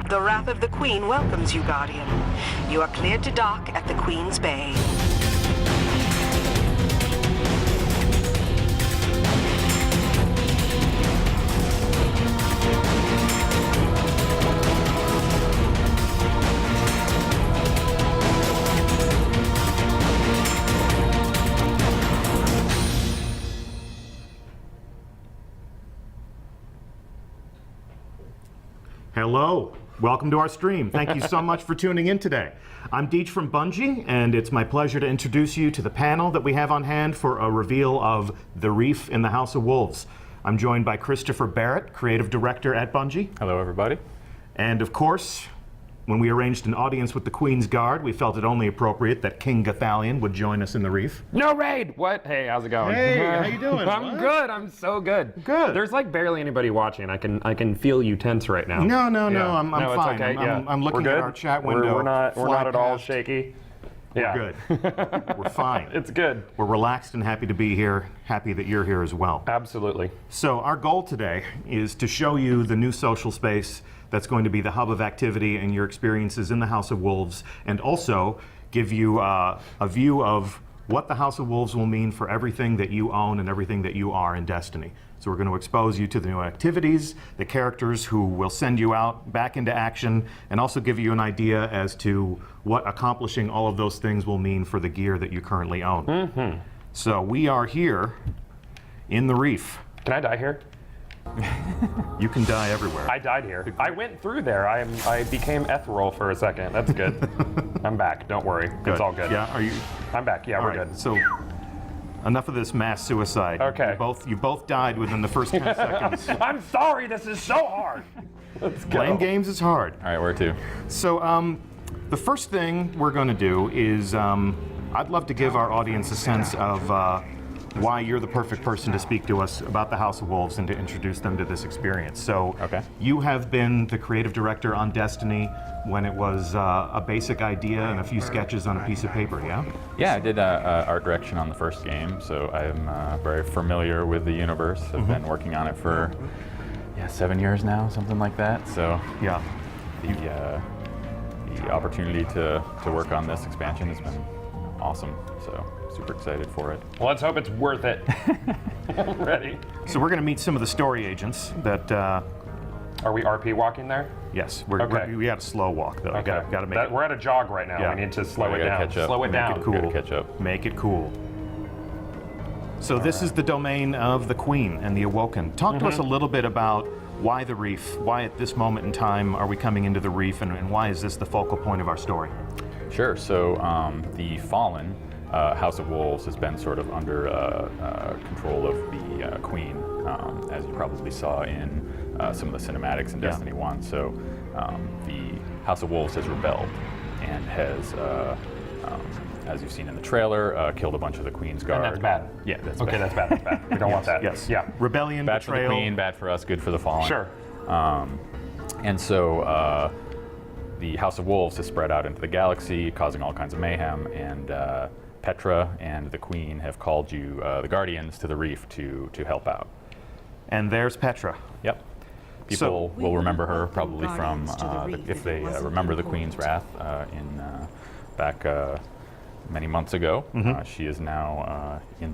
The Wrath of the Queen welcomes you, Guardian. You are cleared to dock at the Queen's Bay. Hello, welcome to our stream. Thank you so much for tuning in today. I'm Deej from Bungie, and it's my pleasure to introduce you to the panel that we have on hand for a reveal of The Reef in the House of Wolves. I'm joined by Christopher Barrett, Creative Director at Bungie. Hello, everybody. And of course, when we arranged an audience with the Queen's Guard, we felt it only appropriate that King Gathalion would join us in the Reef. No raid! What? Hey, how's it going? Hey, how you doing? I'm good. I'm so good. Good. There's like barely anybody watching. I can feel you tense right now. No, Yeah. I'm no, fine. It's okay. I'm looking We're at good. our chat window. We're not at all past. shaky. We're Yeah. good. We're fine. It's good. We're relaxed and happy to be here, happy that you're here as well. Absolutely. So our goal today is to show you the new social space that's going to be the hub of activity and your experiences in the House of Wolves, and also give you a view of what the House of Wolves will mean for everything that you own and everything that you are in Destiny. So we're going to expose you to the new activities, the characters who will send you out back into action, and also give you an idea as to what accomplishing all of those things will mean for the gear that you currently own. Mm-hmm. So we are here in the Reef. Can I die here? You can die everywhere. I died here. I went through there. I became ethereal for a second. That's good. I'm back. Don't worry. It's all good. Yeah, are you? I'm back. Yeah, All we're right, good. so enough of this mass suicide. Okay. You both died within the first 10 seconds. I'm sorry. This is so hard. Let's go. Playing games is hard. All right, where to? So the first thing we're going to do is I'd love to give our audience a sense of why you're the perfect person to speak to us about the House of Wolves and to introduce them to this experience. So Okay. you have been the creative director on Destiny when it was a basic idea and a few sketches on a piece of paper, yeah? Yeah, I did art direction on the first game, so I'm very familiar with the universe. I've been working on it for 7 years now, something like that. So Yeah. the opportunity to work on this expansion has been awesome. So super excited for it. Well, let's hope it's worth it. I'm ready. So we're going to meet some of the story agents that, Are we RP walking there? yes, Okay. we had a slow walk though. Okay. Got to make it. We're at a jog right now. Yeah. We need to slow We it gotta down. catch up. Slow it Make down. it Cool. Gotta catch up. Make it cool. So this is the domain of the Queen and the Awoken. Talk to us a little bit about why the Reef, why at this moment in time are we coming into the Reef, and why is this the focal point of our story? Sure. So the Fallen House of Wolves has been sort of under control of the Queen, as you probably saw in some of the cinematics in Destiny 1. So the House of Wolves has rebelled and has, as you've seen in the trailer, killed a bunch of the Queen's Guard. And that's bad. Yeah, that's Okay, bad. that's bad. That's bad. We don't want that. Yes. Yeah. Rebellion, Bad for the betrayal. Queen, bad for us, good for the Fallen. Sure. And so the House of Wolves has spread out into the galaxy, causing all kinds of mayhem, and Petra and the Queen have called you, the Guardians, to the Reef to help out. And there's Petra. Yep. People will remember her probably from, if they remember the Queen's Wrath in back many months ago. She is now in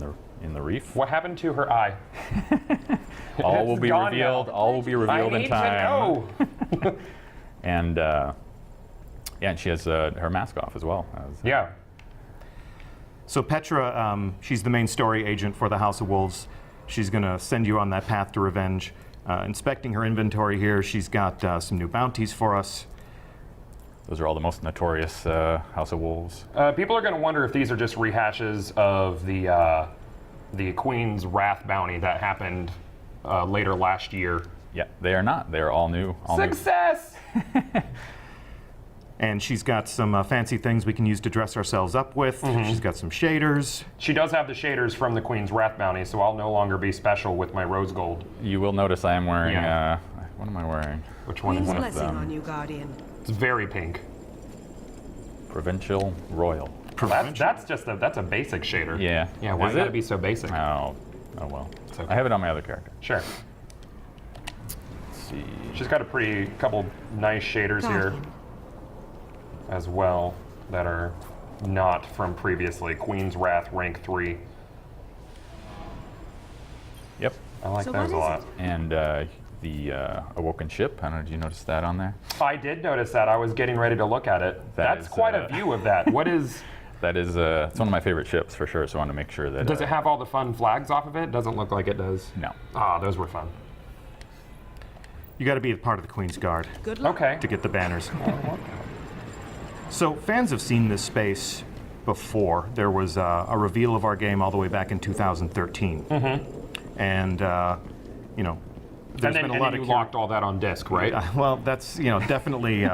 the Reef. What happened to her eye? All will be gone revealed. now. All will be revealed I in need time. to know. And and she has her mask off as well. Yeah. So Petra, she's the main story agent for the House of Wolves. She's going to send you on that path to revenge. Inspecting her inventory here, she's got some new bounties for us. Those are all the most notorious House of Wolves. People are going to wonder if these are just rehashes of the Queen's Wrath bounty that happened later last year. Yeah, they are not. They are all new. All new. Success! And she's got some fancy things we can use to dress ourselves up with. She's got some shaders. She does have the shaders from the Queen's Wrath bounty, so I'll no longer be special with my rose gold. You will notice I am wearing. Yeah. What am I wearing? Which one Queen's is it? blessing them. on you, Guardian. It's very pink. Provincial Royal. That's just that's a basic shader. Yeah. Yeah. Why Is gotta it? be so basic? Oh well. okay. I have it on my other character. Sure. see. She's got a pretty couple nice shaders here as well that are not from previously. Queen's Wrath rank 3. Yep. I like those a lot. And the Awoken ship. I don't know, did you notice that on there? I did notice that. I was getting ready to look at it. That's quite a view of that. What is... That is, it's one of my favorite ships for sure, so I want to make sure that... Does it have all the fun flags off of it? Doesn't look like it does. No. Ah, those were fun. You got to be a part of the Queen's Guard Good luck. Okay. to get the banners. So fans have seen this space before. There was a reveal of our game all the way back in 2013. And, you know, there's been a lot of... you locked all that on disc, right? Well, that's, you know, definitely...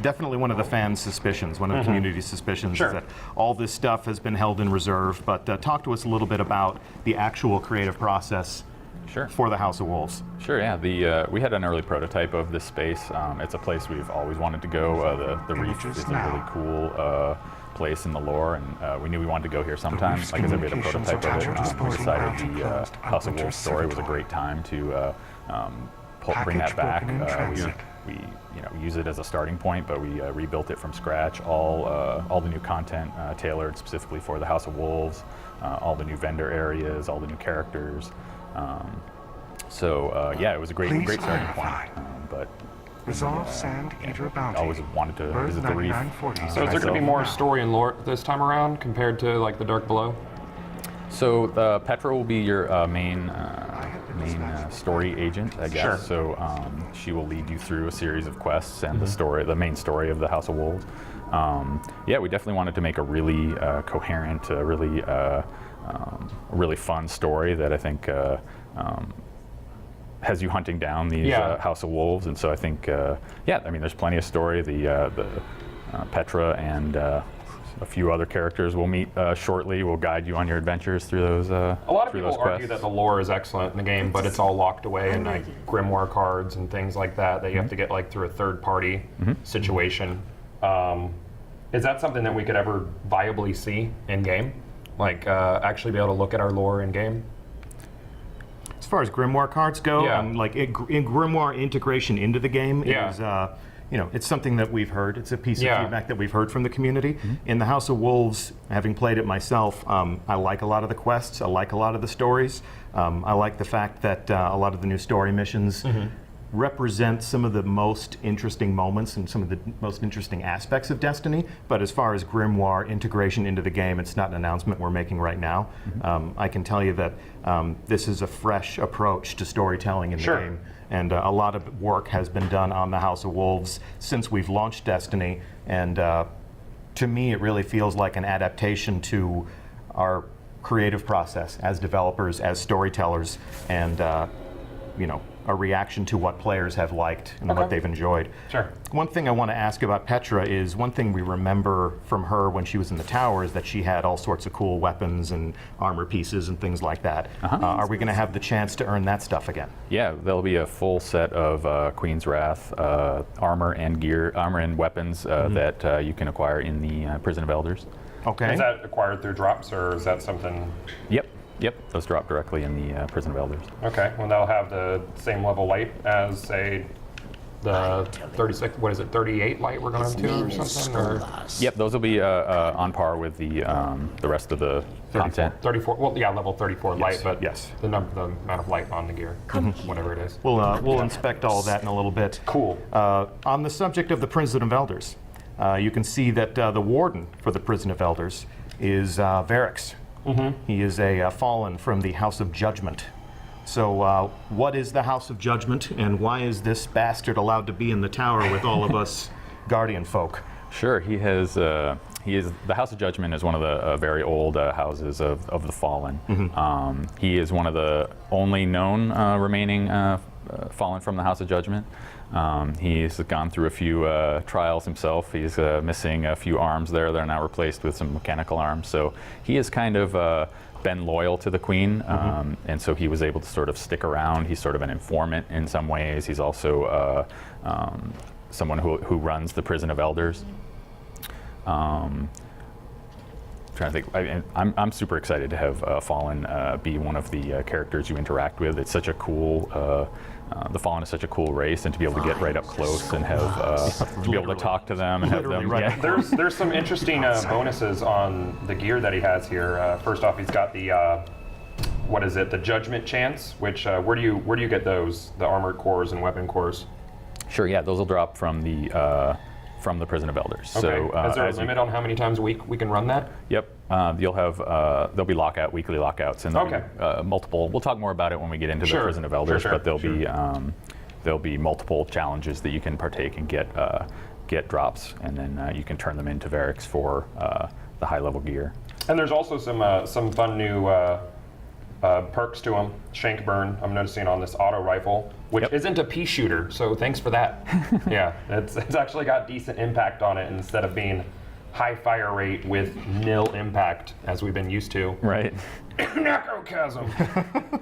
Definitely one of the fans' suspicions, one of the community's suspicions is that all this stuff has been held in reserve. But talk to us a little bit about the actual creative process for the House of Wolves. Sure, yeah. We had an early prototype of this space. It's a place we've always wanted to go. The Reef is a really cool place in the lore, and we knew we wanted to go here sometime. Like I said, we had a prototype of it. We decided the House of Wolves story was a great time to bring that back. We use it as a starting point, but we rebuilt it from scratch. All the new content tailored specifically for the House of Wolves, all the new vendor areas, all the new characters. Yeah, it was a great starting point. But Resolve Sand Eater Bounty. always wanted to visit the Reef. So is there going to be more story and lore this time around compared to like the Dark Below? So Petra will be your main story agent, I guess. Sure. So she will lead you through a series of quests and the main story of the House of Wolves. Yeah, we definitely wanted to make a really coherent, really fun story that I think has you hunting down these House of Wolves. And so I think, yeah, I mean, there's plenty of story. The Petra and a few other characters we'll meet shortly will guide you on your adventures through those A lot of people argue quests. that the lore is excellent in the game, but it's all locked away in like grimoire cards and things like that that you have to get like through a third-party situation. Is that something that we could ever viably see in game? Like actually be able to look at our lore in game? As far as grimoire cards go, Yeah. like in grimoire integration into the game Yeah. is, you know, it's something that we've heard. It's a piece of Yeah. feedback that we've heard from the community. In the House of Wolves, having played it myself, I like a lot of the quests. I like a lot of the stories. I like the fact that a lot of the new story missions represent some of the most interesting moments and some of the most interesting aspects of Destiny. But as far as grimoire integration into the game, it's not an announcement we're making right now. I can tell you that this is a fresh approach to storytelling in the game. And a lot of work has been done on the House of Wolves since we've launched Destiny. And to me, it really feels like an adaptation to our creative process as developers, as storytellers, and you know, a reaction to what players have liked and what they've enjoyed. Sure. One thing I want to ask about Petra is one thing we remember from her when she was in the tower is that she had all sorts of cool weapons and armor pieces and things like that. Are we going to have the chance to earn that stuff again? Yeah, there'll be a full set of Queen's Wrath armor and weapons that you can acquire in the Prison of Elders. Okay. Is that acquired through drops, or is that something? Yep, those drop directly in the Prison of Elders. Okay, well they'll have the same level light as say the 36. What is it? 38 light we're going to or something? Or Yep, those will be on par with the rest of the content. 34. Well, yeah, level 34 light, but yes. the amount of light on the gear, whatever it is. We'll inspect all of that in a little bit. Cool. On the subject of the Prison of Elders, you can see that the warden for the Prison of Elders is Varix. He is a fallen from the House of Judgment. So what is the House of Judgment, and why is this bastard allowed to be in the tower with all of us Guardian folk? Sure, he is the House of Judgment is one of the very old houses of the Fallen. He is one of the only known remaining Fallen from the House of Judgment. He's gone through a few trials himself. He's missing a few arms there. They're now replaced with some mechanical arms. So he has kind of been loyal to the Queen, and so he was able to sort of stick around. He's sort of an informant in some ways. He's also someone who runs the Prison of Elders. Trying to think. I'm super excited to have Fallen be one of the characters you interact with. It's such a cool the Fallen is such a cool race, and to be able to get right up close and have be able to talk to them and have Literally them. right Yeah. up There's some interesting bonuses on the gear that he has here. First off, he's got the what is it? The Judgment Chance. Which where do you get those? The armored cores and weapon cores. Sure. Yeah, those will drop from the Prison of Elders. Okay. So is there a as you- limit on how many times a week we can run that? Yep. You'll have there'll be weekly lockouts, and there'll be multiple. We'll talk more about it when we get into the Prison of Elders, but there'll be multiple challenges that you can partake and get drops, and then you can turn them into Variks for the high level gear. And there's also some fun new perks to them. Shank burn. I'm noticing on this auto rifle, which isn't a pea shooter. So thanks for that. Yeah, it's actually got decent impact on it instead of being high fire rate with nil impact as we've been used to. Right. Necrochasm.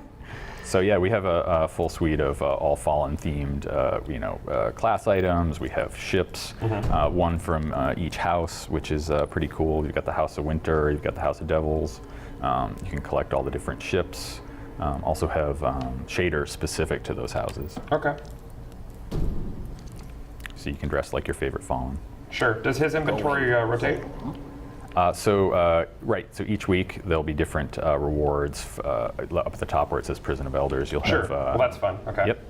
So yeah, we have a full suite of all Fallen themed, class items. We have ships, one from each house, which is pretty cool. You've got the House of Winter, you've got the House of Devils. You can collect all the different ships. Also have shaders specific to those houses. Okay. So you can dress like your favorite Fallen. Sure. Does his inventory rotate? So each week there'll be different rewards up at the top where it says Prison of Elders. You'll Sure. have. Well, that's fun. Okay. Yep.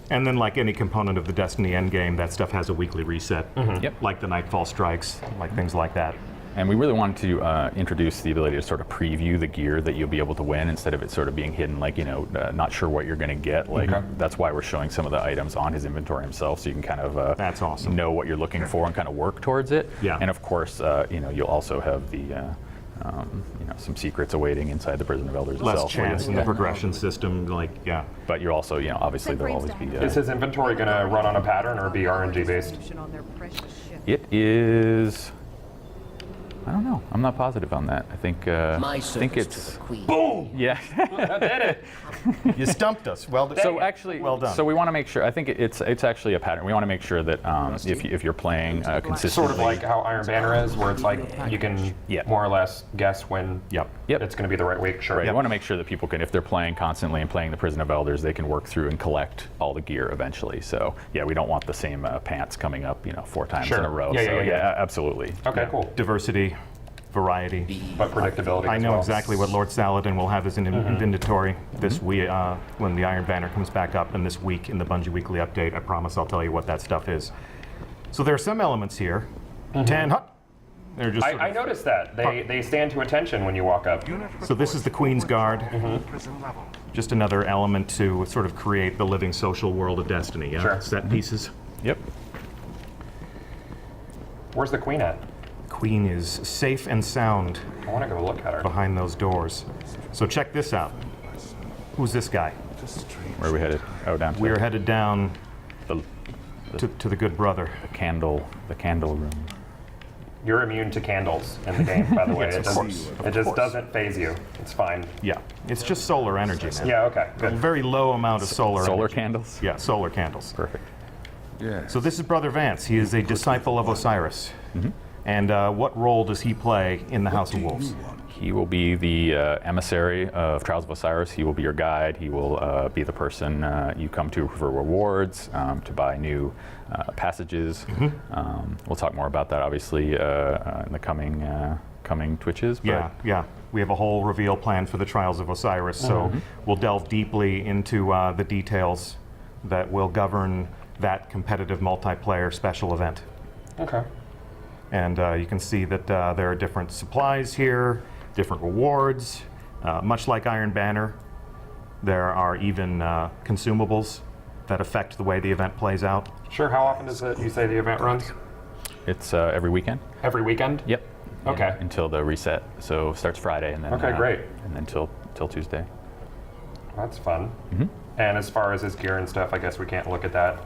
And then, like any component of the Destiny endgame, that stuff has a weekly reset. Yep. Like the Nightfall Strikes, like things like that. And we really wanted to introduce the ability to sort of preview the gear that you'll be able to win instead of it sort of being hidden, like, not sure what you're going to get. Like, that's why we're showing some of the items on his inventory himself, so you can kind of That's awesome. know what you're looking for and kind of work towards it. Yeah. And of course, you'll also have the some secrets awaiting inside the Prison of Elders Less itself. chance in the progression system, But you're also, obviously there'll always be. Is his inventory going to run on a pattern or be RNG based? It is. I don't know. I'm not positive on that. I think it's. Boom! Yeah. That did it. You stumped us. Well done. So actually, well done. So we want to make sure. I think it's actually a pattern. We want to make sure that if you're playing consistently, Sort of like how Iron Banner is, where it's like you can more or less guess when Yep. it's going to be the right week. Sure. Right. We want to make sure that people can, if they're playing constantly and playing the Prison of Elders, they can work through and collect all the gear eventually. So yeah, we don't want the same pants coming up, 4 times in a row. Yeah. Absolutely. Okay, cool. Diversity, variety. But predictability. I as know well. exactly what Lord Saladin will have as an inventory this week when the Iron Banner comes back up, and this week in the Bungie Weekly Update. I promise I'll tell you what that stuff is. So there are some elements here. 10 hut. They're just. I noticed that they stand to attention when you walk up. So this is the Queen's Guard. Prison level. Just another element to sort of create the living social world of Destiny. Yeah? Sure. Set pieces. Yep. Where's the queen at? Queen is safe and sound I want to go look at her. behind those doors. So check this out. Who's this guy? Where are we headed? Oh, down to We are headed down the to the good brother. candle room. You're immune to candles in the game, by the way. Yes, of course. It just doesn't phase you. It's fine. Yeah, it's just solar energy, man. Yeah. Okay. A Good. very low amount of solar energy. Candles. Yeah, solar candles. Perfect. So this is Brother Vance. He is a disciple of Osiris. And what role does he play in the House of Wolves? He will be the emissary of Trials of Osiris. He will be your guide. He will be the person you come to for rewards, to buy new passages. We'll talk more about that, obviously, in the coming Twitches. But Yeah. We have a whole reveal plan for the Trials of Osiris, so we'll delve deeply into the details that will govern that competitive multiplayer special event. Okay. And you can see that there are different supplies here, different rewards. Much like Iron Banner, there are even consumables that affect the way the event plays out. Sure. How often does you say the event runs? it's every weekend. Every weekend? Yep. Okay. Yeah, until the reset. So it starts Friday and then. Okay, great. And then till Tuesday. That's fun. And as far as his gear and stuff, I guess we can't look at that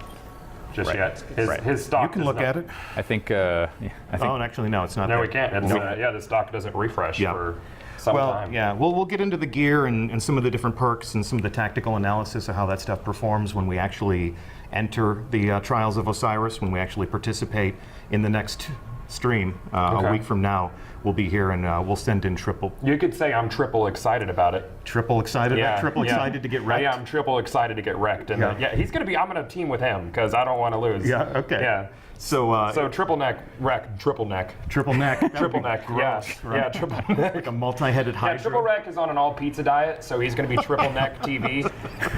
just yet. His stock. You can is look not- at it. I think. Oh, and actually, no, it's not No, there. we can't. It's, the stock doesn't refresh Yeah. for some Well, time. yeah, we'll get into the gear and some of the different perks and some of the tactical analysis of how that stuff performs when we actually enter the Trials of Osiris, when we actually participate in the next stream a week from now. We'll be here and we'll send in triple. You could say I'm triple excited about it. Triple excited? Triple excited to get wrecked? Yeah, I'm triple excited to get wrecked. And he's going to be, I'm going to team with him because I don't want to lose. Yeah, okay. Yeah. So triple neck wreck, triple neck. Triple neck. Triple neck, gross, yeah. right? Yeah, triple neck. Like a multi-headed hydra. Yeah, Triple Wreck is on an all pizza diet, so he's going to be triple neck TV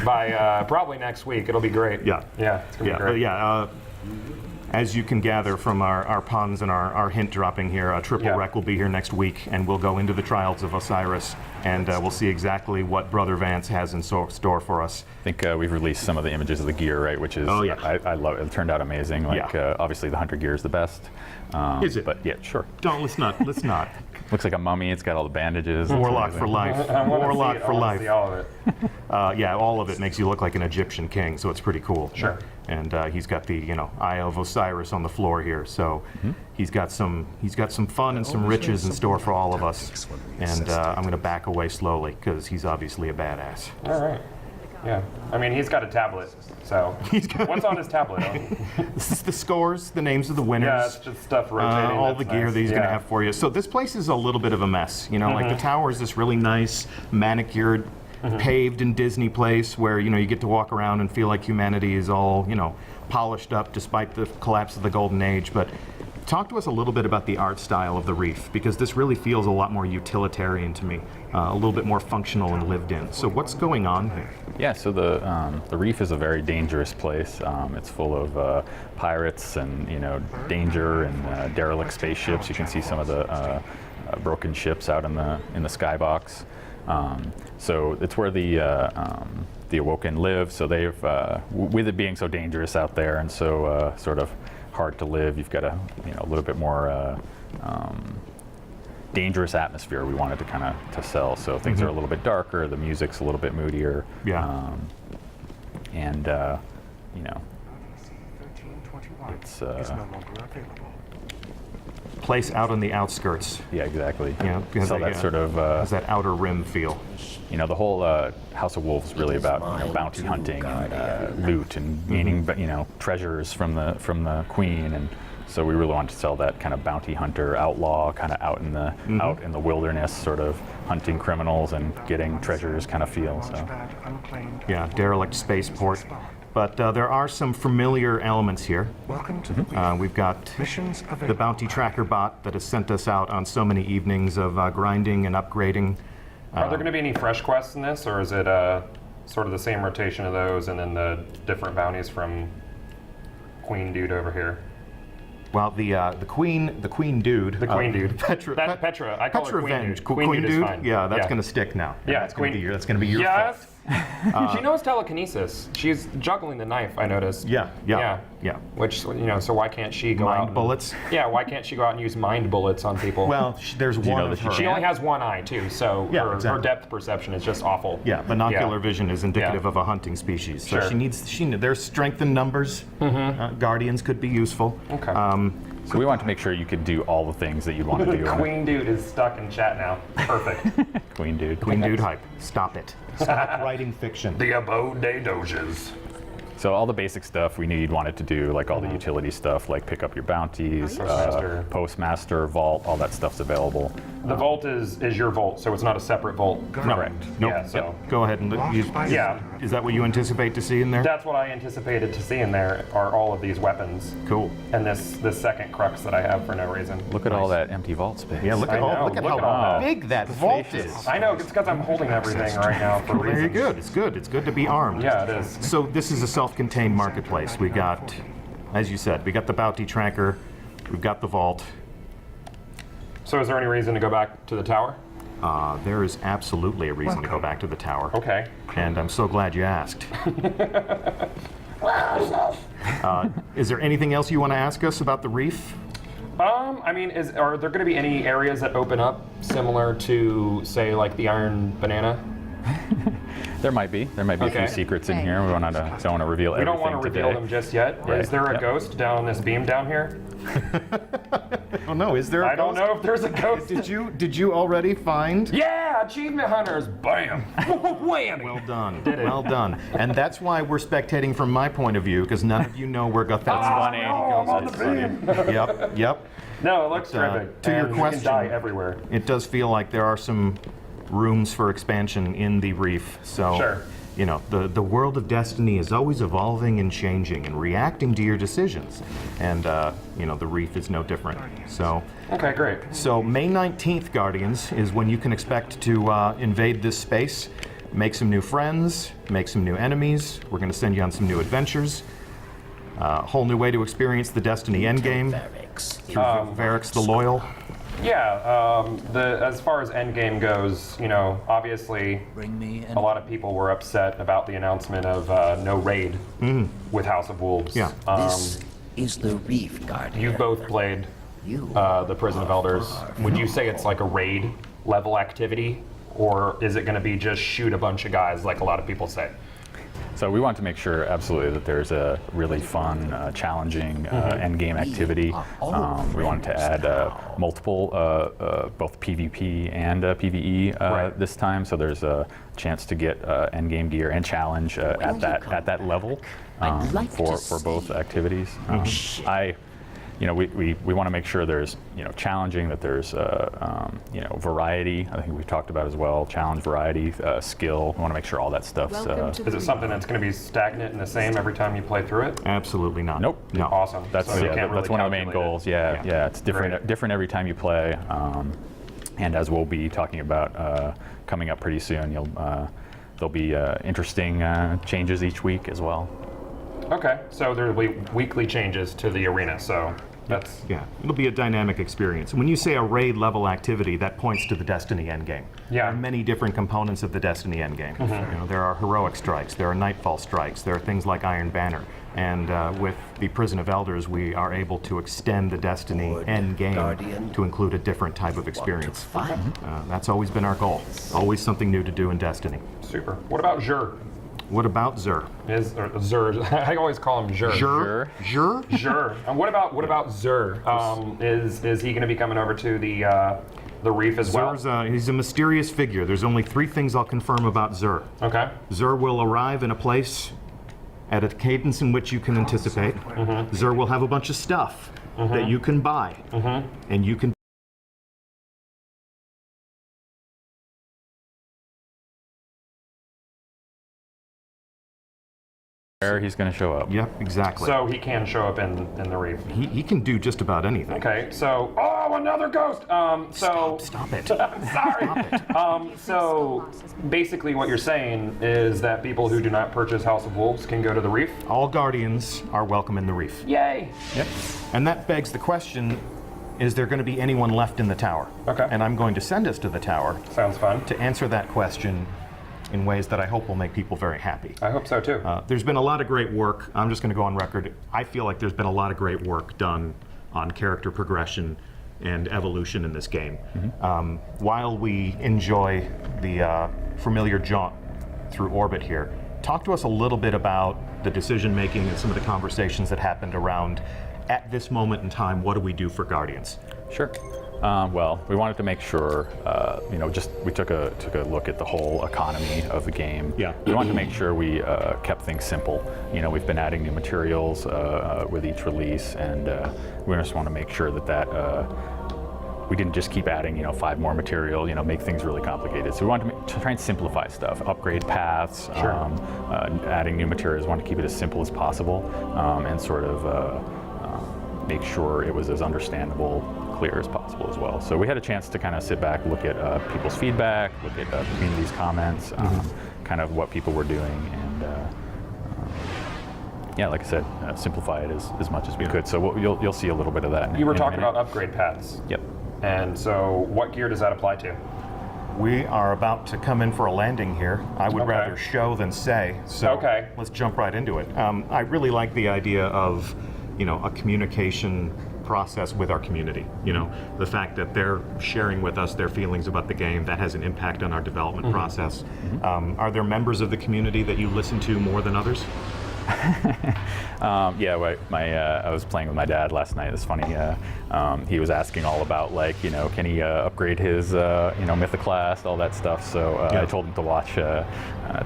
by probably next week. It'll be great. Yeah. Yeah, it's going to be great. As you can gather from our puns and our hint dropping here, Triple Wreck will be here next week, and we'll go into the trials of Osiris, and we'll see exactly what Brother Vance has in store for us. I think we've released some of the images of the gear, right? Which is, I love it. It turned out amazing. Like, obviously the hunter gear is the best. Is it? But yeah, sure. Let's not. Looks like a mummy. It's got all the bandages. Warlock for life. Warlock for life. See all of it. Yeah, all of it makes you look like an Egyptian king, so it's pretty cool. Sure. And he's got the Eye of Osiris on the floor here, so he's got some fun and some riches in store for all of us. And I'm going to back away slowly because he's obviously a badass. All right. Yeah. I mean, he's got a tablet, so. What's on his tablet? This is the scores, the names of the winners. Yeah, it's just stuff rotating. All the gear nice. that he's going to have for you. So this place is a little bit of a mess. Like the tower is this really nice, manicured, paved in Disney place where you get to walk around and feel like humanity is all polished up despite the collapse of the golden age. But talk to us a little bit about the art style of the Reef, because this really feels a lot more utilitarian to me, a little bit more functional and lived in. So what's going on here? Yeah, so the Reef is a very dangerous place. It's full of pirates and danger and derelict spaceships. You can see some of the broken ships out in the skybox. So it's where the Awoken live. So they've, with it being so dangerous out there and so sort of hard to live, you've got a little bit more dangerous atmosphere we wanted to kind of to sell. So things are a little bit darker. The music's a little bit moodier. Yeah. And it's is no longer available. Place out on the outskirts. yeah, exactly. Because So that sort of has that outer rim feel. the whole House of Wolves is really about bounty hunting and loot and gaining treasures from the queen, and so we really wanted to sell that kind of bounty hunter outlaw kind of out in the wilderness, sort of hunting criminals and getting treasures kind of feel. So Yeah, derelict spaceport. But there are some familiar elements here. Welcome to the Reef. We've got Missions the available. bounty tracker bot that has sent us out on so many evenings of grinding and upgrading. Are there going to be any fresh quests in this, or is it sort of the same rotation of those and then the different bounties from Queen Dude over here? Well, the queen dude. The Queen Dude. Petra. Petra. I call her Queen Revenge. Dude. Queen Dude is fine. Yeah, that's Yeah. going to stick now. Yeah, that's going to be your Yes. fault. She knows telekinesis. She's juggling the knife, I noticed. Yeah. Which, so why can't she go out Mind and- bullets. Yeah, why can't she go out and use mind bullets on people? Well, there's one know of that her. she only has one eye, too, so Yeah, her exactly. depth perception is just awful. Yeah, binocular Yeah. vision is indicative of a hunting species. So Sure. there's strength in numbers. Guardians could be useful. Okay. we wanted to make sure you could do all the things that you'd want to do. Queen Dude is stuck in chat now. Perfect. Queen Dude. Queen dude hype. Stop it. Stop writing fiction. The abode des doges. So all the basic stuff we wanted to do, like all the utility stuff, like pick up your bounties, postmaster, vault, all that stuff's available. The vault is your vault, so it's not a separate vault. Correct. Nope. Yeah, so Go ahead and yeah, Is that what you anticipate to see in there? that's what I anticipated to see in there are all of these weapons Cool. and this second crux that I have for no reason. Look at all that empty vault space. Yeah, look I at know, how look at all how that. big that vault is. I know, it's because I'm holding everything right now for Very reasons. good. It's good. It's good to be armed. Yeah, it is. So this is a self-contained marketplace. We got, as you said, we got the bounty tracker, we've got the vault. So is there any reason to go back to the tower? There is absolutely a reason to go back to the tower. Okay. And I'm so glad you asked. Is there anything else you want to ask us about the Reef? I mean, are there going to be any areas that open up similar to, say, like the Iron Banana? There might be. There might be a Okay. few secrets in here. We don't want to reveal We everything don't want to reveal today. them just yet. Right. Is there a Yep. ghost down this beam down here? Oh no, is there a I don't ghost? know if there's a ghost. Did you already find? Yeah, achievement hunters. Bam. Whammy. Well done. Did it. Well done. And that's why we're spectating from my point of view, because none of you know where Gothel funny. No, I'm on the beam. Yep. No, it looks But, terrific. to your And question- you can die everywhere. It does feel like there are some rooms for expansion in the Reef. So, Sure. you know, the world of Destiny is always evolving and changing and reacting to your decisions. And, you know, the Reef is no different. So, Okay, great. so May 19th, Guardians, is when you can expect to invade this space, make some new friends, make some new enemies. We're going to send you on some new adventures. A whole new way to experience the Destiny endgame through Varix the Loyal. Yeah, as far as Endgame goes, you know, obviously a lot of people were upset about the announcement of no raid with House of Wolves. Yeah. This is the Reef Guardian. You've both played You the Prison of Elders. Would you say it's like a raid level activity, or is it going to be just shoot a bunch of guys like a lot of people say? So we want to make sure absolutely that there's a really fun, challenging end game activity. We wanted to add multiple, both PvP and PvE Right. this time. So there's a chance to get end game gear and challenge at that level I'd like to for both see activities. We want to make sure there's challenging, that there's variety. I think we've talked about as well, challenge, variety, skill. We want to make sure all that stuff's. Is it something that's going to be stagnant and the same every time you play through it? Absolutely not. Nope. No. Awesome. That's So you can't that's really one of the main calculate it. goals. Yeah, it's different Great. different every time you play. And as we'll be talking about coming up pretty soon, there'll be interesting changes each week as well. Okay, so there will be weekly changes to the arena, so that's... Yeah, it'll be a dynamic experience. When you say a raid level activity, that points to the Destiny endgame. Yeah. There are many different components of the Destiny endgame. You know, there are heroic strikes, there are nightfall strikes, there are things like Iron Banner. And with the Prison of Elders, we are able to extend the Destiny endgame Guardian. to include a different type of experience. find That's always been our goal. Always something new to do in Destiny. Super. What about Xur? What about Xur? Xur. I always call him Xur. Xur? Xur? Xur. And what about Xur? Is he going to be coming over to the Reef as well? Xur's, he's a mysterious figure. There's only 3 things I'll confirm about Xur. Okay. Xur will arrive in a place at a cadence in which you can anticipate. Xur will have a bunch of stuff that you can buy, and you can Where he's going to show up. Yep, exactly. So he can show up in the Reef. he can do just about anything. Okay, so another ghost. Stop it. Sorry. So basically, what you're saying is that people who do not purchase House of Wolves can go to the Reef. All Guardians are welcome in the Reef. Yay! Yep. And that begs the question, is there going to be anyone left in the tower? Okay. And I'm going to send us to the tower Sounds fun. to answer that question in ways that I hope will make people very happy. I hope so too. There's been a lot of great work. I'm just going to go on record. I feel like there's been a lot of great work done on character progression and evolution in this game. While we enjoy the familiar jaunt through orbit here, talk to us a little bit about the decision making and some of the conversations that happened around, at this moment in time, what do we do for Guardians? Sure. Well, we wanted to make sure, we took a look at the whole economy of the game. Yeah. We wanted to make sure we kept things simple. We've been adding new materials with each release, and we just want to make sure that we didn't just keep adding, 5 more material, make things really complicated. So we wanted to try and simplify stuff, upgrade paths, adding new materials. We wanted to keep it as simple as possible, and sort of make sure it was as understandable, clear as possible as well. So we had a chance to kind of sit back, look at people's feedback, look at the community's comments, kind of what people were doing, and like I said, simplify it as much as we could. So you'll see a little bit of that. You were in a talking minute. about upgrade paths. Yep. And so what gear does that apply to? We are about to come in for a landing here. I would Okay. rather show than say, so Okay. let's jump right into it. I really like the idea of, a communication process with our community. The fact that they're sharing with us their feelings about the game, that has an impact on our development process. Are there members of the community that you listen to more than others? I was playing with my dad last night. It's funny. He was asking all about can he upgrade his Mythoclast, all that stuff. So I told him to watch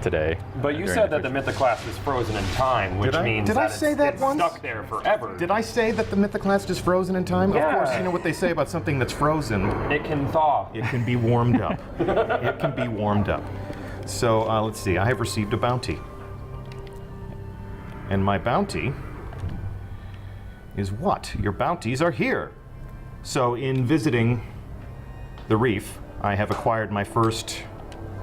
today. But you said that the Mythoclast is frozen in time, which means Did I that say it's, that it's once? stuck there forever. Did I say that the Mythoclast is frozen in time? Yeah. Of course, you know what they say about something that's frozen. It can thaw. It can be warmed up. It can be warmed up. So let's see. I have received a bounty. And my bounty is what? Your bounties are here. So in visiting the Reef, I have acquired my first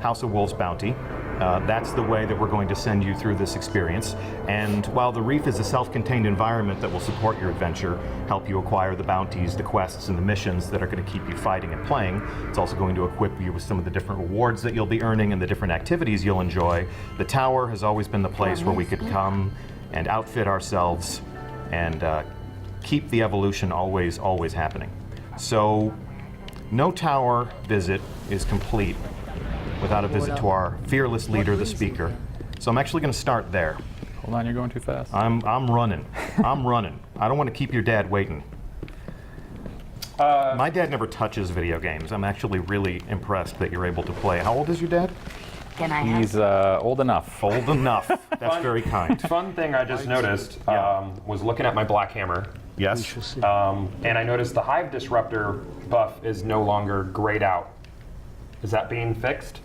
House of Wolves bounty. That's the way that we're going to send you through this experience. And while the Reef is a self-contained environment that will support your adventure, help you acquire the bounties, the quests, and the missions that are going to keep you fighting and playing, it's also going to equip you with some of the different rewards that you'll be earning and the different activities you'll enjoy. The tower has always been the place where we could come and outfit ourselves and keep the evolution always happening. So no tower visit is complete without a visit to our fearless leader, the speaker. So I'm actually going to start there. Hold on, you're going too fast. I'm running. I'm running. I don't want to keep your dad waiting. My dad never touches video games. I'm actually really impressed that you're able to play. How old is your dad? Can I have He's old enough. Old enough. That's very kind. Fun thing I just noticed was looking at my Black Hammer. Yes. And I noticed the Hive Disruptor buff is no longer grayed out. Is that being fixed?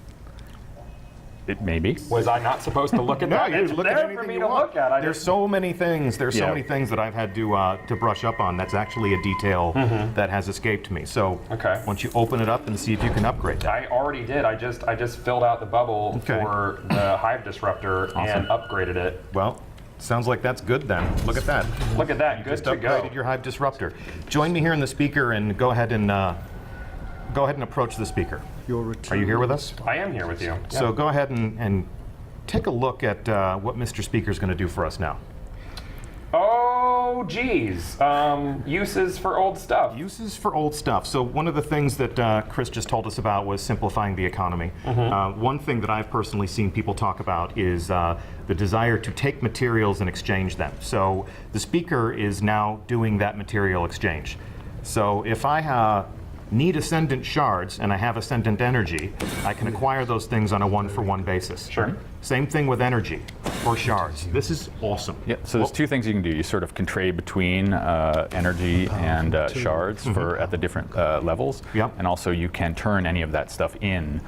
It maybe. Was I not supposed to look at No, that? you It's look at there anything for me you to want. look at. There's so many things. There's so Yeah. many things that I've had to brush up on. That's actually a detail that has escaped me. So Okay. why don't you open it up and see if you can upgrade that? I already did. I just filled out the bubble Okay. for the Hive Disruptor and upgraded it. Well, sounds like that's good then. Look at that. Look at that. Good Just to go. upgraded your Hive Disruptor. Join me here in the speaker and go ahead and approach the speaker. Are you here with us? I am here with you. So go ahead and take a look at what Mr. Speaker's going to do for us now. Oh, geez. Uses for old stuff. Uses for old stuff. So one of the things that Chris just told us about was simplifying the economy. One thing that I've personally seen people talk about is the desire to take materials and exchange them. So the speaker is now doing that material exchange. So if I need ascendant shards and I have ascendant energy, I can acquire those things on a one-for-one basis. Sure. Same thing with energy or shards. This is awesome. Yeah, so there's two things you can do. You sort of can trade between energy and shards for at the different levels. Yep. And also you can turn any of that stuff in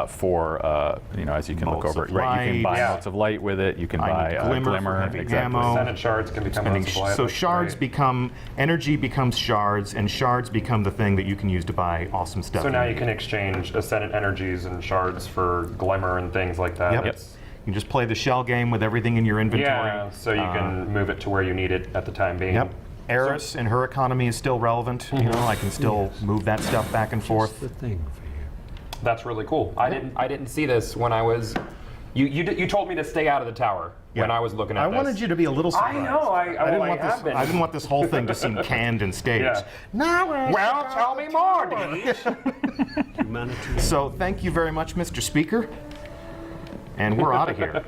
for, as you can look Bolts over of it. Right, you can light. buy Yeah. bolts of light with it. You can I buy need glimmer for glimmer. heavy Exactly. ammo. Ascendant shards can become Spending multiplied. so That's shards great. become energy becomes shards, and shards become the thing that you can use to buy awesome stuff. So now you can exchange ascendant energies and shards for glimmer and things like that. Yep. That's- You just play the shell game with everything in your inventory. Yeah, so you can move it to where you need it at the time being. Yep. Eris and her economy is still relevant. You know, I can still move that stuff back and forth. That's really cool. I didn't see this when I was. You told me to stay out of the tower when Yeah. I was looking at I this. wanted you to be a little surprised. I know. I didn't well, want I this. have been. I didn't want this whole thing to seem canned and staged. Yeah. Now, Well, tell me more, Deej. so thank you very much, Mr. Speaker. And we're out of here.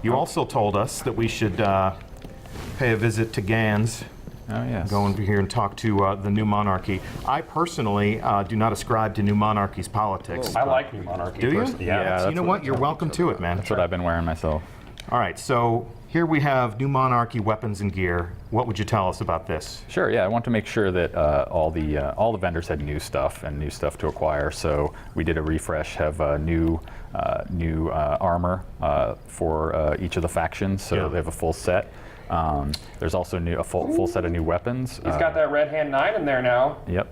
You also told us that we should pay a visit to Gans. Oh, yes. Go over here and talk to the new monarchy. I personally do not ascribe to new monarchy's politics. I like New Monarchy. Do you? personally. Yeah, Yeah. So you know what? You're welcome to it, man. That's what I've been wearing myself. All right, so here we have new monarchy weapons and gear. What would you tell us about this? Sure. Yeah, I want to make sure that all the vendors had new stuff and new stuff to acquire. So we did a refresh, have new armor for each of the factions. So Yeah. they have a full set. There's also a full set of new weapons. He's got that red hand 9 in there now. Yep.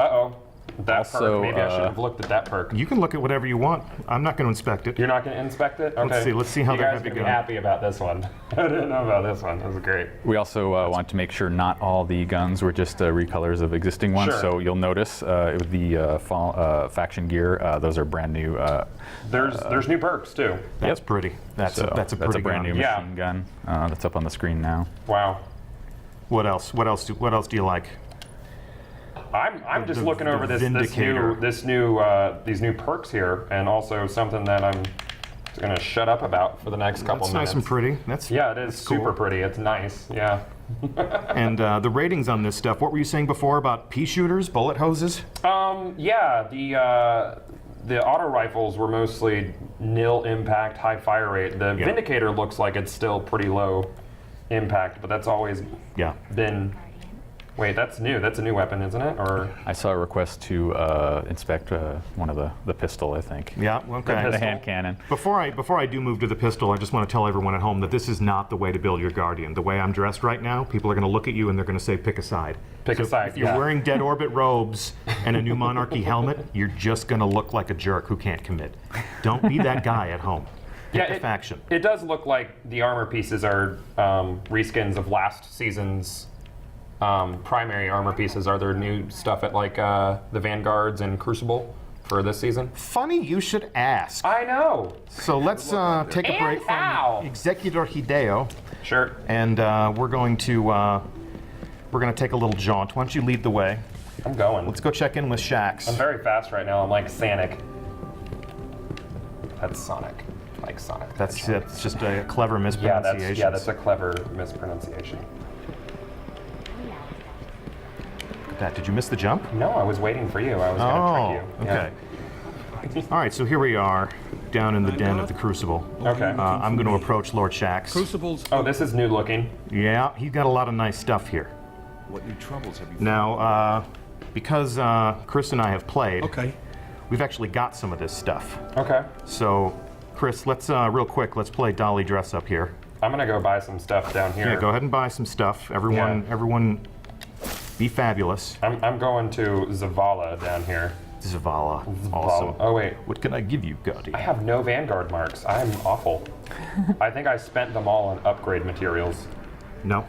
Uh-oh. That Also, perk. Maybe I should have looked at that perk. You can look at whatever you want. I'm not going to inspect it. You're not going to inspect it? Okay. Let's see how you they're guys heavy are going to be gun. happy about this one. I didn't know about this one. This is great. We also want to make sure not all the guns were just recolors of existing ones. Sure. So you'll notice with the faction gear, those are brand new. There's new perks too. That's pretty. That's a pretty brand gun. new Yeah. machine gun that's up on the screen now. Wow. What else? What else do you like? I'm just The- looking over the these new Vindicator. perks here, and also something that I'm Just gonna shut up about for the next couple That's minutes. nice and pretty. That's Yeah, it is that's cool. super pretty. It's nice. Yeah. And the ratings on this stuff. What were you saying before about pea shooters, bullet hoses? Yeah. The auto rifles were mostly nil impact, high fire rate. The Vindicator looks like it's still pretty low impact, but that's always Yeah. been. Wait, that's new. That's a new weapon, isn't it? Or I saw a request to inspect one of the pistol, I think. Yeah. Okay. The hand cannon. Before I do move to the pistol, I just want to tell everyone at home that this is not the way to build your Guardian. The way I'm dressed right now, people are going to look at you and they're going to say, pick a side. Pick a side, If you're wearing Dead Orbit robes and a New Monarchy helmet, you're just going to look like a jerk who can't commit. Don't be that guy at home. Pick a faction. It does look like the armor pieces are reskins of last season's primary armor pieces. Are there new stuff at like the Vanguards and Crucible for this season? Funny you should ask. I know. So let's take a And break how? from Executor Hideo, Sure. and we're going to take a little jaunt. Why don't you lead the way? I'm going. Let's go check in with Shax. I'm very fast right now. I'm like Sonic. That's Sonic. Like Sonic. the That's Hedgehog. it's just a clever Yeah, mispronunciation. that's a clever mispronunciation. Did you miss the jump? No, I was waiting for you. I was gonna trick you. Okay. All right, so here we are, down in the den of the Crucible. Yeah. Okay. I'm going to approach Lord Shax. Crucibles. Oh, this is new looking. Yeah, he's got a lot of nice stuff here. What new troubles have you Now, because Chris and I have played, Okay. we've actually got some of this stuff. Okay. So, Chris, let's real quick, let's play Dolly Dress Up here. I'm gonna go buy some stuff down here. Yeah, go ahead and buy some stuff. Everyone, be fabulous. I'm going to Zavala down here. Zavala, awesome. Oh wait, What can I give you, Guardian? I have no Vanguard marks. I'm awful. I think I spent them all on upgrade materials. No.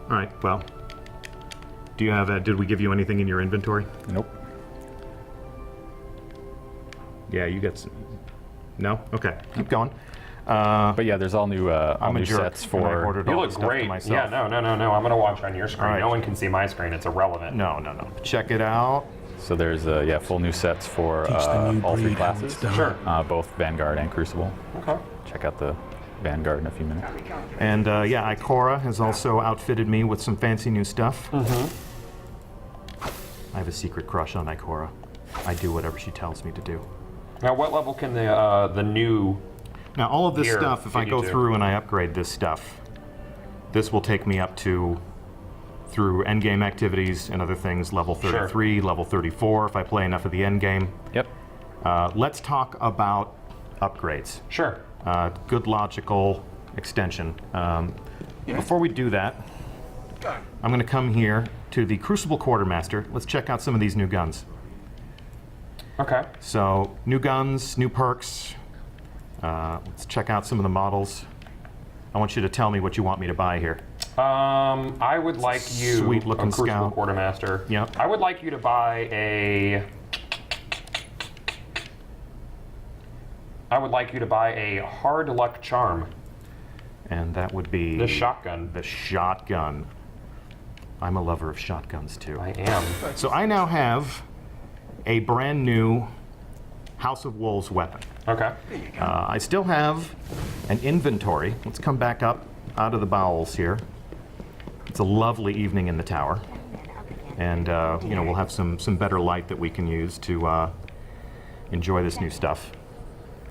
All right. Well, do you have? Did we give you anything in your inventory? Nope. Yeah, you got some. No. Okay. Keep going. But yeah, there's all new I'm a jerk, sets and I for. ordered You all look the stuff great. for myself. Yeah, no. I'm gonna watch on your screen. All right. No one can see my screen. It's irrelevant. No. Check it out. So there's full new sets for the new all three breed how classes. it's done. Sure. Both Vanguard and Crucible. Okay. Check out the Vanguard in a few minutes. And Ikora has also outfitted me with some fancy new stuff. I have a secret crush on Ikora. I do whatever she tells me to do. Now, what level can the new? Now, all of this Here, stuff, if I you go do. through and I upgrade this stuff, this will take me up to, through endgame activities and other things, level 33, level 34, if I play enough of the endgame. Yep. Let's talk about upgrades. Sure. Good logical extension. Before we do that, I'm going to come here to the Crucible Quartermaster. Let's check out some of these new guns. Okay. So, new guns, new perks. Let's check out some of the models. I want you to tell me what you want me to buy here. I would like you, Sweet-looking a Crucible scout. Quartermaster. Yep. I would like you to buy a. I would like you to buy a Hard Luck Charm. And that would be... The shotgun. The shotgun. I'm a lover of shotguns, too. I am. So I now have a brand new House of Wolves weapon. Okay. I still have an inventory. Let's come back up out of the bowels here. It's a lovely evening in the tower. And, we'll have some better light that we can use to enjoy this new stuff.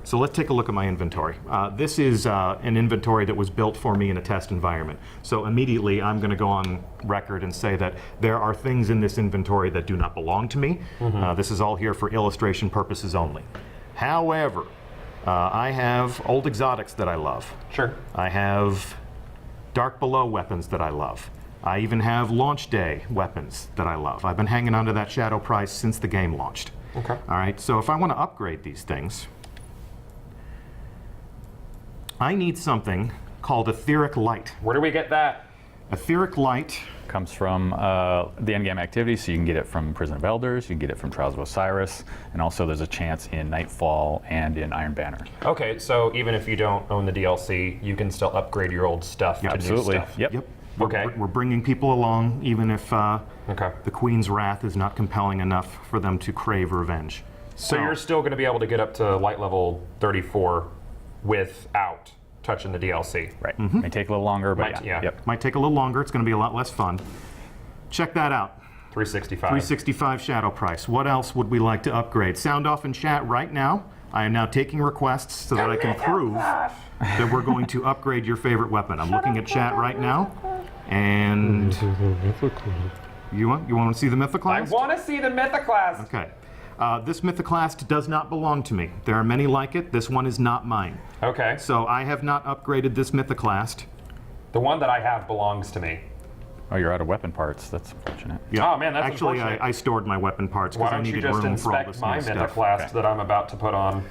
So let's take a look at my inventory. This is an inventory that was built for me in a test environment. So immediately I'm going to go on record and say that there are things in this inventory that do not belong to me. This is all here for illustration purposes only. However, I have old exotics that I love. Sure. I have Dark Below weapons that I love. I even have Launch Day weapons that I love. I've been hanging on to that Shadow price since the game launched. Okay. All right, so if I want to upgrade these things, I need something called Etheric Light. Where do we get that? Etheric Light, Comes from the endgame activity, so you can get it from Prison of Elders, you can get it from Trials of Osiris, and also there's a chance in Nightfall and in Iron Banner. Okay, so even if you don't own the DLC, you can still upgrade your old stuff to Absolutely. new stuff. Yep. yep. Okay. We're bringing people along, even if Okay. the Queen's wrath is not compelling enough for them to crave revenge. So you're still going to be able to get up to light level 34 without touching the DLC. Right. May take a little longer, but Yeah. Yep. Might take a little longer. It's going to be a lot less fun. Check that out. 365. 365 shadow price. What else would we like to upgrade? Sound off in chat right now. I am now taking requests so that I can prove that we're going to upgrade your favorite weapon. I'm looking at chat right now, and you want to see the I Mythoclast? want to see the Mythoclast. Okay. This Mythoclast does not belong to me. There are many like it. This one is not mine. Okay. So I have not upgraded this Mythoclast. The one that I have belongs to me. Oh, you're out of weapon parts. That's unfortunate. Yeah. Oh, man, that's Actually, unfortunate. I stored my weapon parts Why because I don't you needed just room for all inspect this my new stuff. Mythoclast that I'm about to put on?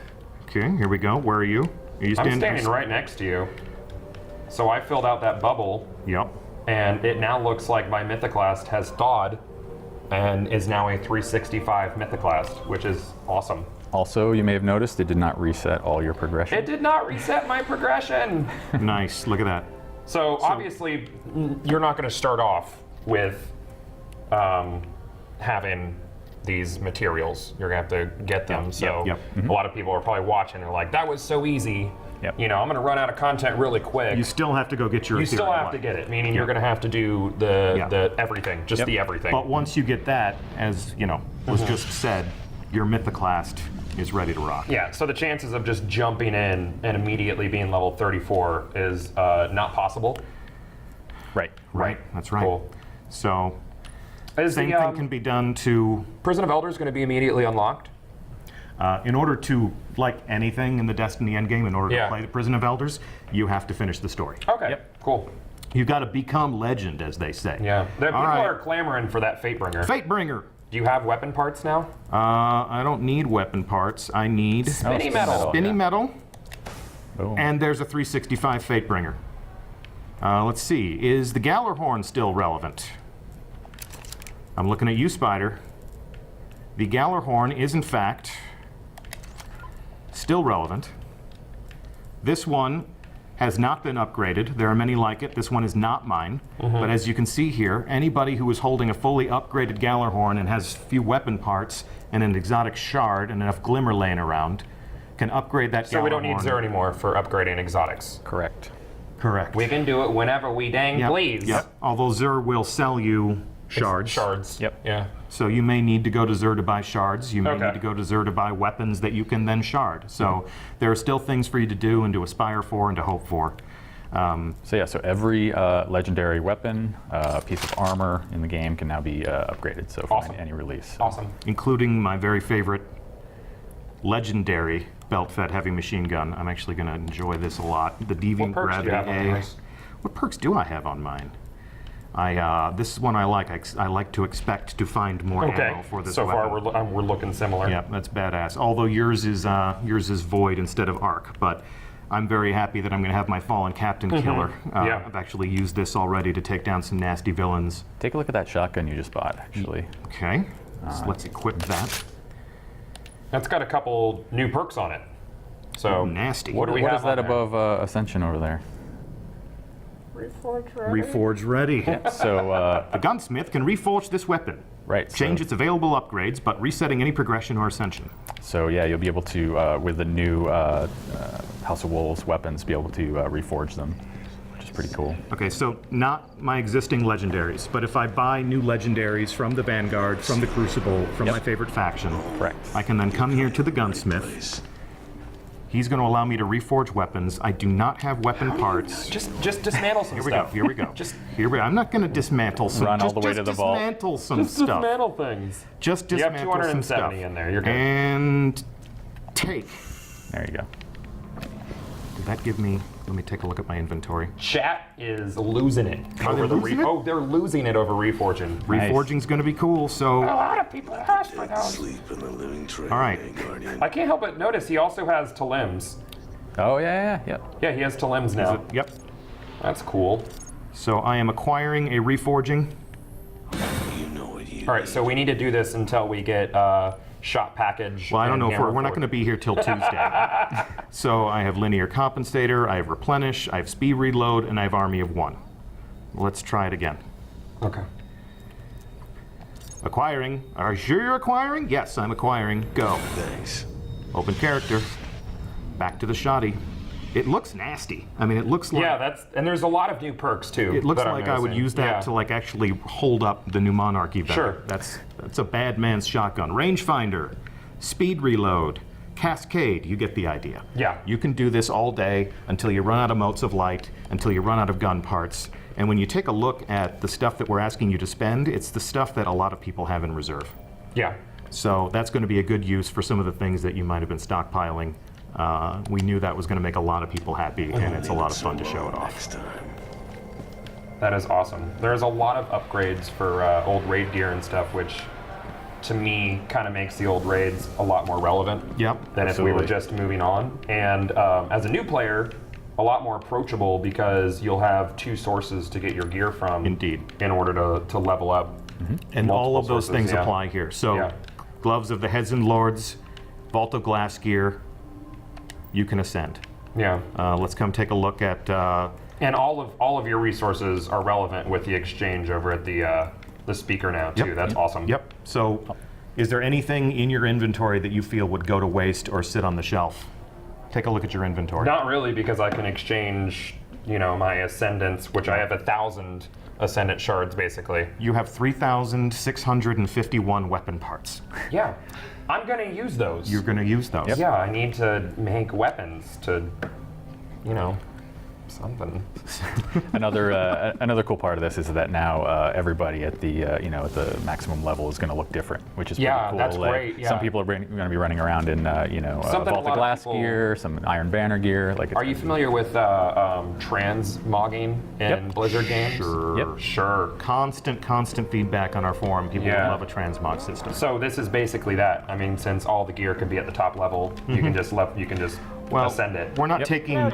Okay, here we go. Where are you? Are you I'm standing right next to you. So I filled out that bubble, Yep. and it now looks like my Mythoclast has thawed and is now a 365 Mythoclast, which is awesome. Also, you may have noticed it did not reset all your progression. It did not reset my progression. Nice. Look at that. So obviously, you're not going to start off with having these materials. You're going to have to get them. So yep. a lot of people are probably watching and are like, that was so easy. Yep. You know, I'm going to run out of content really quick. You still have to go get your You still ethereal have to light. get it, meaning you're going to have to do the Yeah. everything, just Yep. the everything. But once you get that, as you know, was just said, your Mythoclast is ready to rock. Yeah, so the chances of just jumping in and immediately being level 34 is not possible. Right. Right. That's right. Cool. So Is same the thing can be done to, Prison of Elders going to be immediately unlocked? in order to, like anything in the Destiny endgame, in order Yeah. to play the Prison of Elders, you have to finish the story. Okay, Yep. cool. You've got to become legend, as they say. Yeah, people right. are clamoring for that Fatebringer. Fatebringer. Do you have weapon parts now? I don't need weapon parts. I need Spinny metal. spinny metal, Boom. and there's a 365 Fatebringer. Let's see. Is the Gallarhorn still relevant? I'm looking at you, Spider. The Gallarhorn is, in fact, still relevant. This one has not been upgraded. There are many like it. This one is not mine. But as you can see here, anybody who is holding a fully upgraded Gallarhorn and has few weapon parts and an exotic shard and enough glimmer laying around can upgrade that Gallarhorn. So we don't need Xur anymore for upgrading exotics. Correct. Correct. We can do it whenever we dang Yep, please. Yep. Although Xur will sell you shards. Shards. Yep. Yeah. So you may need to go to Xur to buy shards. You may Okay. need to go to Xur to buy weapons that you can then shard. So there are still things for you to do and to aspire for and to hope for. So yeah, so every legendary weapon, piece of armor in the game can now be upgraded. So for Awesome. any release. Awesome. Including my very favorite legendary belt-fed heavy machine gun. I'm actually going to enjoy this a lot. The Deviant What perks do you have on Gravity A. yours? What perks do I have on mine? This is one I like. I like to expect to find more Okay. ammo for this So far, weapon. we're looking similar. Yeah, that's badass. Although yours is void instead of arc, but I'm very happy that I'm going to have my fallen captain killer. Yeah. I've actually used this already to take down some nasty villains. Take a look at that shotgun you just bought, actually. Okay, so let's equip that. That's got a couple new perks on it. So Ooh, nasty. What do we What have is that on there? above Ascension over there? Reforge ready. So, The gunsmith can reforge this weapon. right. Change so, its available upgrades, but resetting any progression or ascension. So yeah, you'll be able to, with the new House of Wolves weapons, be able to reforge them, which is pretty cool. Okay, so not my existing legendaries, but if I buy new legendaries from the Vanguard, from the Crucible, from my favorite faction, Correct. I can then come here to the gunsmith. He's going to allow me to reforge weapons. I do not have weapon parts. Just dismantle some Here we go. stuff. Here we go. Just Here we. I'm not going to dismantle some. Run all just, the way just to the vault. dismantle some just stuff. dismantle things. Just You have dismantle some stuff. 270 in there. You're good. And take. There you go. Did that give me? Let me take a look at my inventory. Chat is losing it Are they over the losing it? Oh, they're losing it over reforging. Nice. Reforging's going to be cool. So, A lot of people ask for those. Sleep in the living trade, all right. Guardian. I can't help but notice he also has Talims. Oh yeah, yeah, Yeah, he has Talims now. Yep. That's cool. So I am acquiring a reforging. You know what you All right, so we need to do this until we get shot package. Well, I don't and know if hammer we're not going to be here till Tuesday. So I have linear compensator, I have replenish, I have speed reload, and I have army of one. Let's try it again. Okay. Acquiring. Are you sure you're acquiring? Yes, I'm acquiring. Go. Thanks. Open character. Back to the shoddy. It looks nasty. I mean, it looks like... Yeah, and there's a lot of new perks, too. It looks that I'm like I would noticing. use that Yeah. to like actually hold up the new Monarchy vendor. Sure. That's a bad man's shotgun. Rangefinder, speed reload, cascade. You get the idea. Yeah. You can do this all day until you run out of motes of light, until you run out of gun parts. And when you take a look at the stuff that we're asking you to spend, it's the stuff that a lot of people have in reserve. Yeah. So that's going to be a good use for some of the things that you might have been stockpiling. We knew that was going to make a lot of people happy, and it's a lot of fun to show it off. Next time. That is awesome. There's a lot of upgrades for old raid gear and stuff, which to me kind of makes the old raids a lot more relevant Yep, than if we were absolutely. just moving on. And as a new player, a lot more approachable because you'll have two sources to get your gear from. Indeed. In order to level up. And all multiple of those sources, things yeah. apply here. So, Yeah. gloves of the heads and lords, vault of glass gear, you can ascend. Yeah. Let's come take a look at. And all of your resources are relevant with the exchange over at the speaker now too. Yep. That's awesome. Yep. So, is there anything in your inventory that you feel would go to waste or sit on the shelf? Take a look at your inventory. Not really, because I can exchange, my ascendants, which I have 1,000 ascendant shards basically. You have 3,651 weapon parts. Yeah, I'm gonna use those. You're going to use those. Yeah, I need to make weapons to, something. Another cool part of this is that now everybody at the at the maximum level is going to look different, which is Yeah, pretty cool. that's Like, great, yeah. Some people are going to be running around in Something a vault lot of of glass people- gear, some Iron Banner gear. Like, it's Are you familiar with transmogging in Yep. Blizzard games? Sure. Yep. Sure. Constant feedback on our forum. People Yeah. love a transmog system. So this is basically that. I mean, since all the gear can be at the top level, you can just ascend it. We're not taking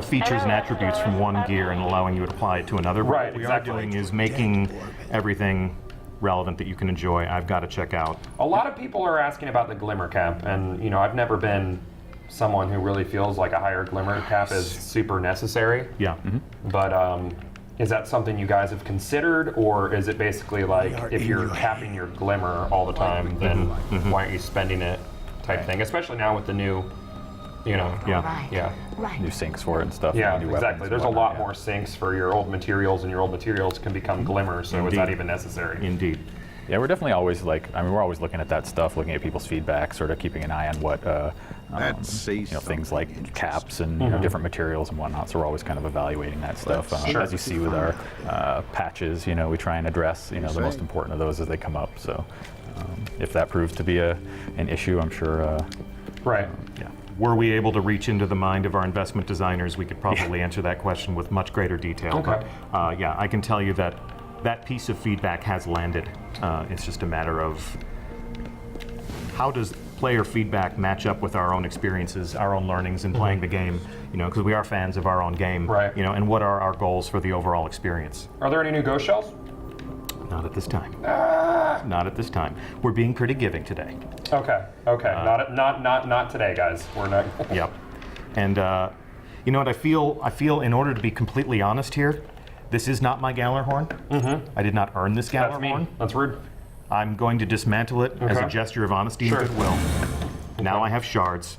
features and attributes from one gear and allowing you to apply it to another. Right, What we exactly. are doing is making everything relevant that you can enjoy. I've got to check out. A lot of people are asking about the glimmer cap, and I've never been someone who really feels like a higher glimmer cap is super necessary. Yeah. But is that something you guys have considered, or is it basically like if you're capping your glimmer all the time, then why aren't you spending it type thing? Especially now with the new, Yeah. yeah. new sinks for it and stuff. Yeah, new weapons exactly. and There's a whatnot, lot yeah. more sinks for your old materials, and your old materials can become glimmer, so is that Indeed. even necessary? Indeed. Yeah, we're definitely always we're always looking at that stuff, looking at people's feedback, sort of keeping an eye on what, things like caps and different materials and whatnot. So we're always kind of evaluating that stuff. As you see with our patches, we try and address, the most important of those as they come up. So if that proves to be an issue, I'm sure. Right. Yeah. Were we able to reach into the mind of our investment designers, we could probably answer that question with much greater detail. Okay. But yeah, I can tell you that that piece of feedback has landed. It's just a matter of how does player feedback match up with our own experiences, our own learnings in playing the game, because we are fans of our own game, Right. and what are our goals for the overall experience? Are there any new ghost shells? Not at this time. Not at this time. We're being pretty giving today. Okay. Not today, guys. We're not. Yep. And you know what I feel? I feel in order to be completely honest here, this is not my Gallarhorn. I did not earn this That's Gallarhorn. mean. That's rude. I'm going to dismantle it as a Okay. gesture of honesty Sure. and goodwill. Now I have shards.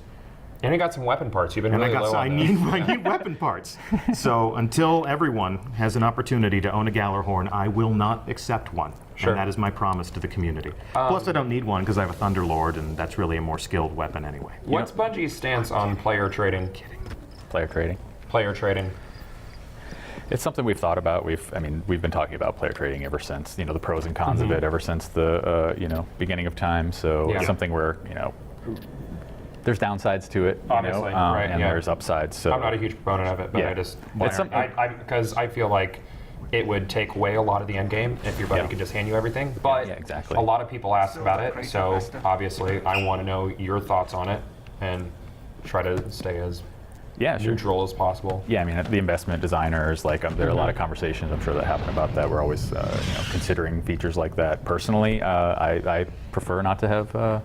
And you got some weapon parts. You've been And really low I on those. need weapon parts. So until everyone has an opportunity to own a Gallarhorn, I will not accept one. Sure. And that is my promise to the community. Plus, I don't need one because I have a Thunderlord, and that's really a more skilled weapon anyway. What's Bungie's stance on player trading? Player trading. Player trading. It's something we've thought about. We've been talking about player trading ever since, the pros and cons of it ever since the, beginning of time. So Yeah. it's something where, there's downsides to it, Obviously, right, and yeah. there's upsides. So I'm not a huge proponent of it, but Yeah. I just Well, it's because I feel like it would take away a lot of the end game if your buddy Yeah. could just hand you everything. But Yeah, exactly. a lot of people ask about it, so obviously I want to know your thoughts on it and try to stay as yeah, sure. neutral as possible. Yeah, I mean, the investment designers, there are a lot of conversations, I'm sure, that happen about that. We're always, considering features like that. Personally, I prefer not to have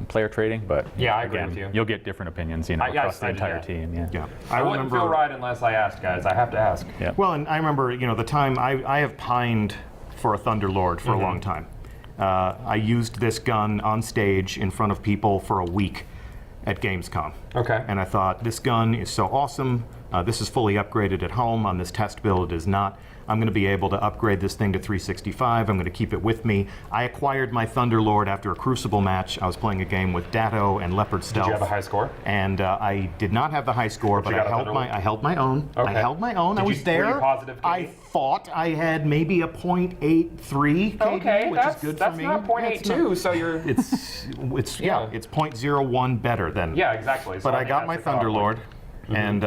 player trading, but Yeah, I agree again, with you. you'll get different opinions, yes, across the I do, entire yeah. team. Yeah. Yeah. I wouldn't feel right unless I asked, guys. I have to ask. Yeah. Well, and I remember, the time I have pined for a Thunderlord for a long time. I used this gun on stage in front of people for a week at Gamescom. Okay. And I thought, this gun is so awesome. This is fully upgraded at home. On this test build, it is not. I'm going to be able to upgrade this thing to 365. I'm going to keep it with me. I acquired my Thunderlord after a Crucible match. I was playing a game with Datto and Leopard Stealth. Did you have a high score? And I did not have the high score, but you I got a held my own. Okay. I held my own. Did I you- was there. were you positive, I Katie? thought I had maybe a .83 KD, Okay, which is good that's for me. not .82, so you're... It's Yeah. it's .01 better than. Yeah, exactly. So But I think got that's my the cutoff point. Thunderlord. And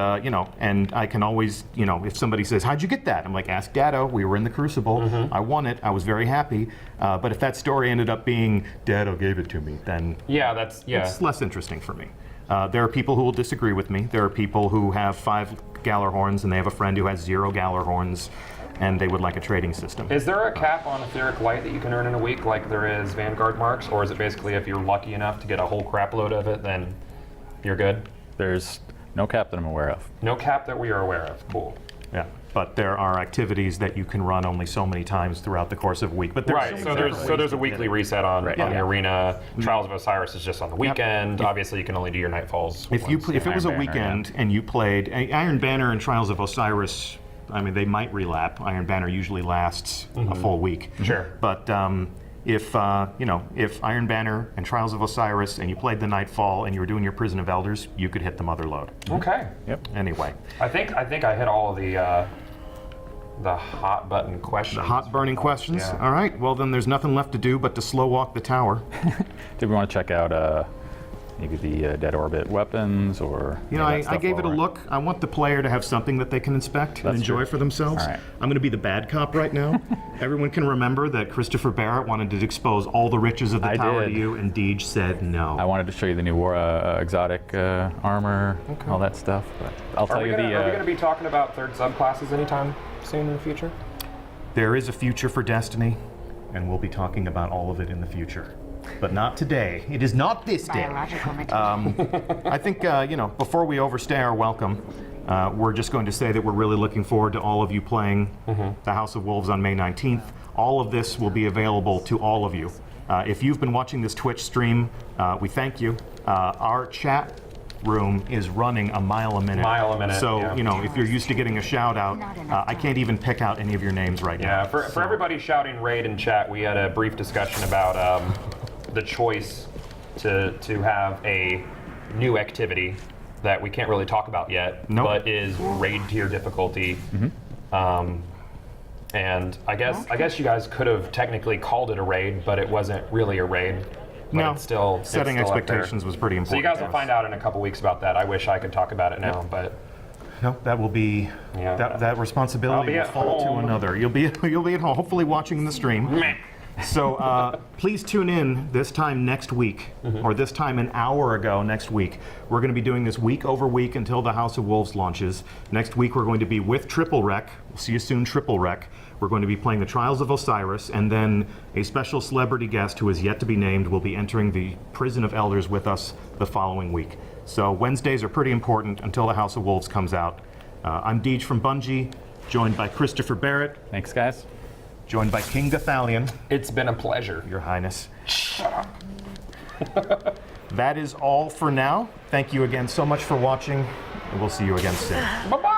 and I can always, if somebody says, "How'd you get that?" I'm like, "Ask Datto. We were in the Crucible. I won it. I was very happy." But if that story ended up being Datto gave it to me, then Yeah, it's less interesting for me. There are people who will disagree with me. There are people who have 5 Gallarhorns and they have a friend who has 0 Gallarhorns, and they would like a trading system. Is there a cap on etheric light that you can earn in a week like there is Vanguard marks? Or is it basically if you're lucky enough to get a whole crap load of it, then you're good? There's no cap that I'm aware of. No cap that we are aware of. Cool. Yeah, but there are activities that you can run only so many times throughout the course of a week. But there's Right, so there's a weekly reset on the Yeah. arena. Trials of Osiris is just on the weekend. Obviously, you can only do your nightfalls. If it was a Iron Banner, weekend and you played Iron Banner and Trials of Osiris, I mean they might relap. Iron Banner usually lasts a full week. Sure. But if Iron Banner and Trials of Osiris and you played the Nightfall and you were doing your Prison of Elders, you could hit the Mother Load. Okay. Yep. Anyway, I think I hit all of the hot button questions. the hot burning questions. Yeah. All right. Well, then there's nothing left to do but to slow walk the tower. Did we want to check out maybe the Dead Orbit weapons or? You know, any of that I stuff gave it a while we're- look. I want the player to have something that they can inspect and That's enjoy true. for themselves. All right. I'm going to be the bad cop right now. Everyone can remember that Christopher Barrett wanted to expose all the riches of the I tower did. to you, and Deej said no. I wanted to show you the new exotic armor, all that stuff. But I'll Are tell we you going the. to be talking about third subclasses anytime soon in the future? There is a future for Destiny, and we'll be talking about all of it in the future. But not today. It is not this day. Biological material. I think, before we overstay our welcome, we're just going to say that we're really looking forward to all of you playing the House of Wolves on May 19th. All of this will be available to all of you. If you've been watching this Twitch stream, we thank you. Our chat room is running a mile a minute. Mile a minute, So, yeah. If you're used to getting a shout out, I can't even pick out any of your names right now. Yeah, for everybody shouting raid in chat, we had a brief discussion about the choice to have a new activity that we can't really talk about yet, Nope. but is raid tier difficulty. And I guess you guys could have technically called it a raid, but it wasn't really a raid. But No, it's still setting up there. expectations was pretty important. So you guys will to find us. out in a couple weeks about that. I wish I could talk about it now, but No, that will be Yeah. that I'll responsibility be will at fall home. to another. You'll be at home, hopefully watching the stream. So please tune in this time next week, or this time an hour ago next week. We're going to be doing this week over week until the House of Wolves launches. Next week we're going to be with Triple Rec. We'll see you soon, Triple Rec. We're going to be playing the Trials of Osiris, and then a special celebrity guest who is yet to be named will be entering the Prison of Elders with us the following week. So Wednesdays are pretty important until the House of Wolves comes out. I'm Deej from Bungie, joined by Christopher Barrett, Thanks, guys. joined by King Gathalion, it's been a pleasure. Your Highness. That is all for now. Thank you again so much for watching, and we'll see you again soon. Bye-bye!